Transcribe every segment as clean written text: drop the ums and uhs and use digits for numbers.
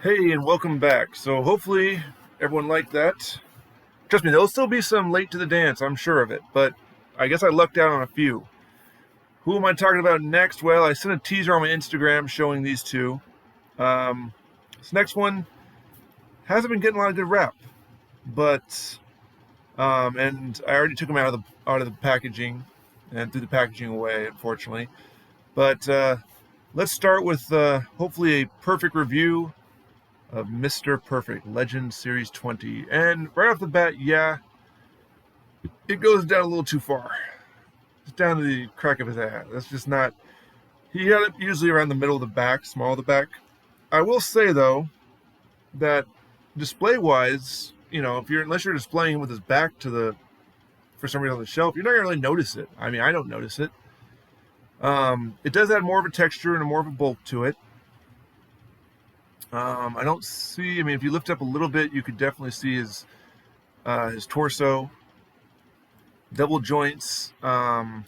Hey, and welcome back. So hopefully everyone liked that. Trust me, there'll still be some late to the dance, I'm sure of it, but I guess I lucked out on a few. Who am I talking about next? Well, I sent a teaser on my Instagram showing these two. Um, this next one hasn't been getting a lot of good rap, but and I already took them out of the packaging and threw the packaging away, unfortunately. But let's start with hopefully a perfect review of Mr. Perfect Legend Series 20. And right off the bat, yeah, it goes down a little too far. It's down to the crack of his hat. That's just not. He had it usually around the middle of the back, small of the back. I will say though that display wise, if you're unless you're displaying him with his back to the for some reason on the shelf, you're not gonna really notice it. I mean, I don't notice it. It does add more of a texture and more of a bulk to it. I don't see. I mean, if you lift up a little bit, you could definitely see his torso, double joints. I'm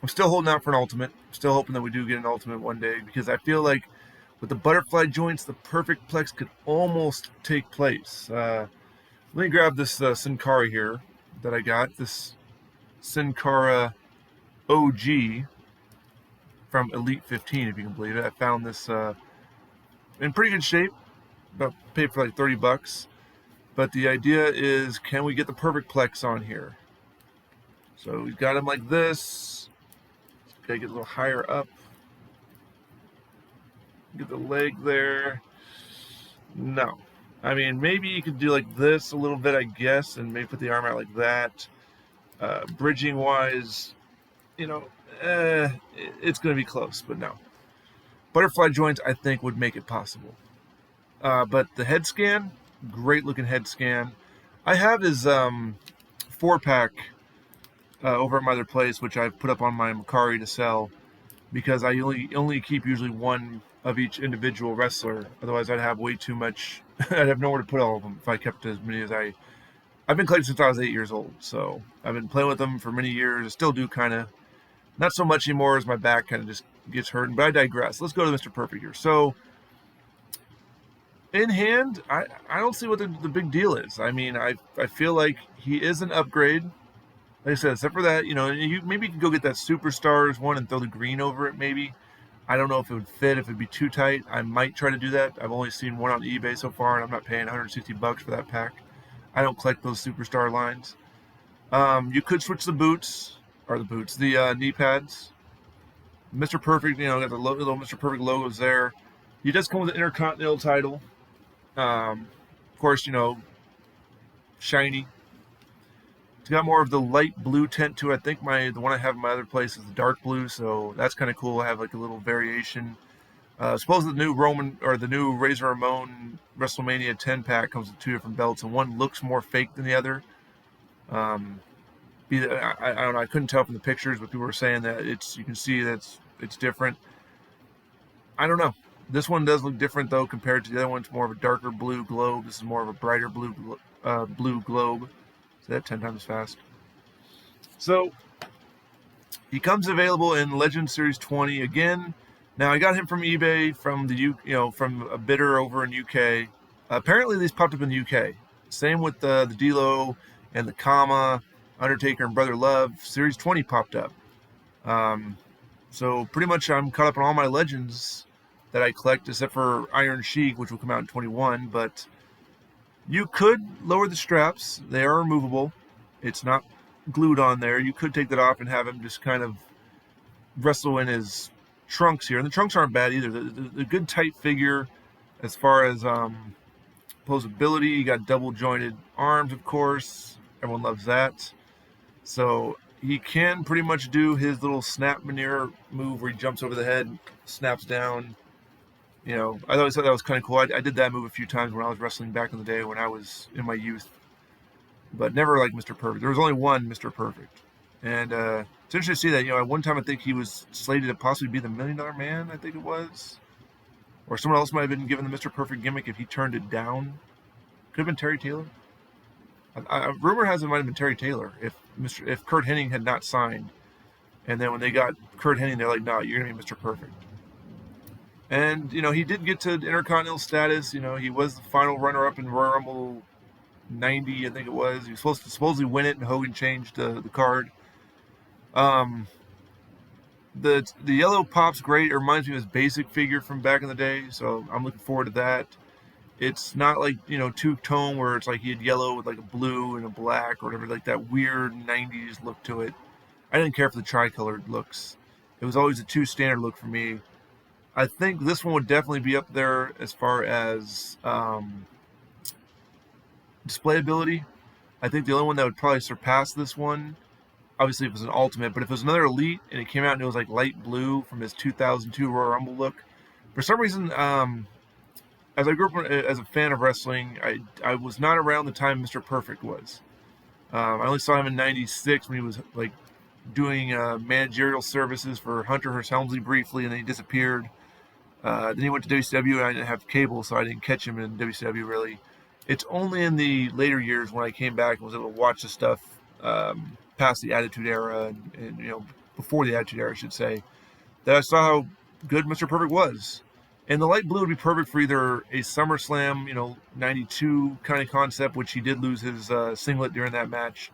still holding out for an ultimate. I'm still hoping that we do get an ultimate one day because I feel like with the butterfly joints, the perfect plex could almost take place. Let me grab this Sin Cara here that I got. This Sin Cara OG from Elite 15, if you can believe it. I found this in pretty good shape. About paid for like $30. But the idea is, can we get the perfect plex on here? So we've got him like this. Gotta get a little higher up. Get the leg there. No. I mean, maybe you could do like this a little bit, I guess, and maybe put the arm out like that. Bridging wise, it's going to be close, but no. Butterfly joints, I think, would make it possible. But the head scan, great looking head scan. I have his 4-pack over at my other place, which I've put up on my Macari to sell because I only keep usually one of each individual wrestler. Otherwise, I'd have way too much. I'd have nowhere to put all of them if I kept as many as I've been collecting since I was 8 years old, so I've been playing with them for many years. I still do kind of, not so much anymore as my back kind of just gets hurting, but I digress. Let's go to Mr. Perfect here. So, in hand, I don't see what the big deal is. I mean, I feel like he is an upgrade. Like I said, except for that, maybe you can go get that Superstars one and throw the green over it, maybe. I don't know if it would fit, if it'd be too tight. I might try to do that. I've only seen one on eBay so far, and I'm not paying $160 for that pack. I don't collect those Superstar lines. You could switch the the knee pads. Mr. Perfect, got the little Mr. Perfect logos there. He does come with an Intercontinental title. Of course, shiny. It's got more of the light blue tint to it. I think the one I have in my other place is the dark blue, so that's kind of cool. I have like a little variation. Supposedly the new Razor Ramon WrestleMania 10 pack comes with 2 different belts, and one looks more fake than the other. I don't know. I couldn't tell from the pictures, but people were saying that you can see that it's different. I don't know. This one does look different though compared to the other one. It's more of a darker blue globe. This is more of a brighter blue globe. Say that 10 times fast. So he comes available in Legend Series 20 again. Now I got him from eBay from a bidder over in UK. Apparently these popped up in the UK. Same with the D-Lo and the Kama, Undertaker and Brother Love. Series 20 popped up. So pretty much I'm caught up on all my Legends that I collect, except for Iron Sheik, which will come out in 21. But you could lower the straps. They are removable. It's not glued on there. You could take that off and have him just kind of wrestle in his trunks here. And the trunks aren't bad either. The good tight figure as far as posability. You got double jointed arms, of course. Everyone loves that. So he can pretty much do his little snap maneuver move where he jumps over the head, snaps down. I always thought that was kind of cool. I did that move a few times when I was wrestling back in the day when I was in my youth, but never like Mr. Perfect. There was only one Mr. Perfect, and it's interesting to see that. At one time I think he was slated to possibly be the $1 Million Man. I think it was, or someone else might have been given the Mr. Perfect gimmick if he turned it down. Could have been Terry Taylor. Rumor has it might have been Terry Taylor if Kurt Hennig had not signed, and then when they got Kurt Hennig, they're like, "No, you're gonna be Mr. Perfect." And, he did get to Intercontinental status. He was the final runner-up in Royal Rumble 90, I think it was. He was supposed to supposedly win it, and Hogan changed the card. Um, the yellow pop's great. It reminds me of his basic figure from back in the day, so I'm looking forward to that. It's not like, two-tone where it's like he had yellow with like a blue and a black or whatever, like that weird 90s look to it. I didn't care for the tricolored looks. It was always a two standard look for me. I think this one would definitely be up there as far as display ability. I think the only one that would probably surpass this one, obviously if it was an Ultimate, but if it was another Elite and it came out and it was like light blue from his 2002 Royal Rumble look, for some reason, as I grew up as a fan of wrestling, I was not around the time Mr. Perfect was. I only saw him in '96 when he was like doing managerial services for Hunter Hearst Helmsley briefly, and then he disappeared. Then he went to WCW, and I didn't have cable, so I didn't catch him in WCW really. It's only in the later years when I came back and was able to watch the stuff past the Attitude Era and before the Attitude Era, I should say, that I saw how good Mr. Perfect was. And the light blue would be perfect for either a SummerSlam, '92 kind of concept, which he did lose his singlet during that match.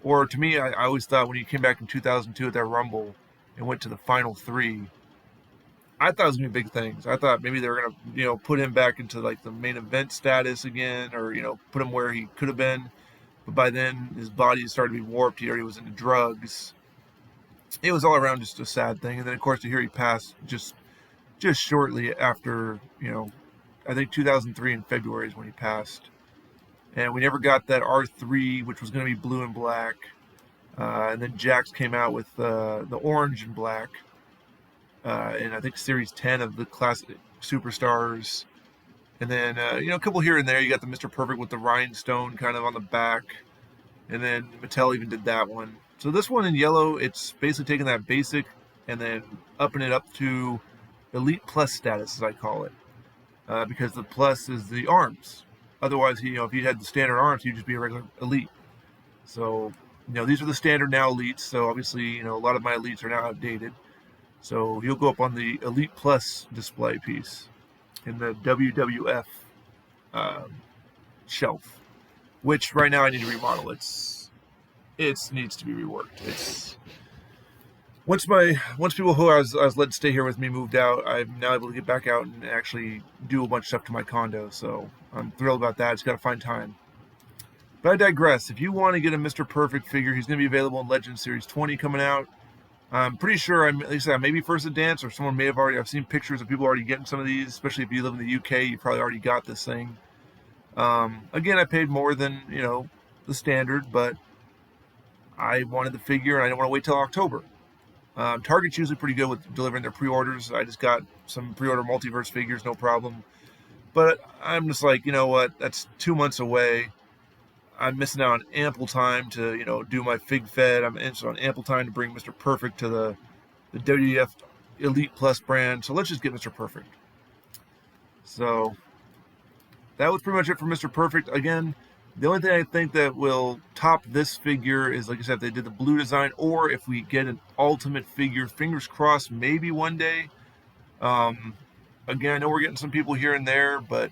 Or to me, I always thought when he came back in 2002 at that Rumble and went to the final three, I thought it was going to be big things. I thought maybe they were going to, put him back into like the main event status again, or, put him where he could have been. But by then, his body started to be warped. He already was into drugs. It was all around just a sad thing. And then, of course, to hear he passed just shortly after, I think 2003 in February is when he passed. And we never got that R3, which was going to be blue and black. And then Jax came out with the orange and black. And I think Series 10 of the Classic Superstars. And then, a couple here and there. You got the Mr. Perfect with the rhinestone kind of on the back. And then Mattel even did that one. So this one in yellow, it's basically taking that basic and then upping it up to Elite Plus status, as I call it. Because the plus is the arms. Otherwise, if you had the standard arms, you'd just be a regular Elite. So, these are the standard now Elites. So obviously, a lot of my Elites are now outdated. So he'll go up on the Elite Plus display piece in the WWF shelf, which right now I need to remodel. It needs to be reworked. It's once people who I was let stay here with me moved out, I'm now able to get back out and actually do a bunch of stuff to my condo. So I'm thrilled about that. Just got to find time. But I digress. If you want to get a Mr. Perfect figure, he's going to be available in Legend Series 20 coming out. I'm pretty sure, like I said, maybe First to Dance, or someone may have already. I've seen pictures of people already getting some of these, especially if you live in the UK. You probably already got this thing. Again, I paid more than the standard, but I wanted the figure, and I didn't want to wait till October. Target's usually pretty good with delivering their pre-orders. I just got some pre-order multiverse figures, no problem. But I'm just like, you know what? That's 2 months away. I'm missing out on ample time to, do my Fig Fed. I'm missing on ample time to bring Mr. Perfect to the WWF Elite Plus brand. So let's just get Mr. Perfect. So that was pretty much it for Mr. Perfect. Again, the only thing I think that will top this figure is, like I said, if they did the blue design, or if we get an Ultimate figure. Fingers crossed, maybe one day. Again, I know we're getting some people here and there, but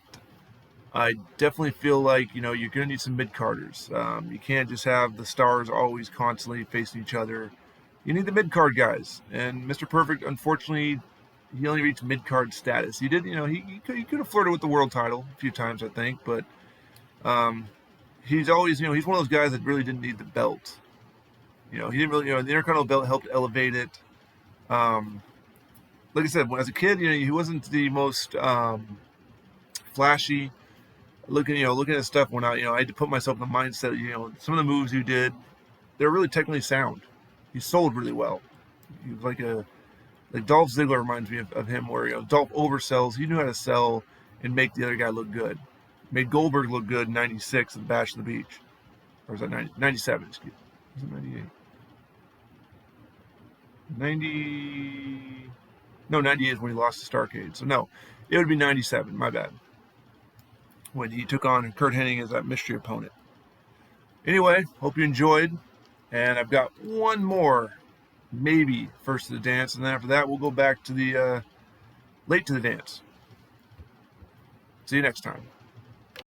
I definitely feel like, you're going to need some mid-carders. You can't just have the stars always constantly facing each other. You need the mid-card guys. And Mr. Perfect, unfortunately, he only reached mid-card status. He did, he could have flirted with the world title a few times, I think. But he's always, he's one of those guys that really didn't need the belt. He didn't really, the Intercontinental belt helped elevate it. Like I said, as a kid, he wasn't the most flashy. Looking at stuff when I had to put myself in the mindset. Some of the moves you did, they're really technically sound. He sold really well. He was like Dolph Ziggler reminds me of him, where Dolph oversells. He knew how to sell and make the other guy look good. Made Goldberg look good in '96 at the Bash of the Beach, or was that 97? Excuse me. Was it '98? 90? No, '98 is when he lost to Starrcade. So no, it would be '97. My bad. When he took on Kurt Hennig as that mystery opponent. Anyway, hope you enjoyed. And I've got one more, maybe First to the Dance. And then after that, we'll go back to the late to the dance. See you next time.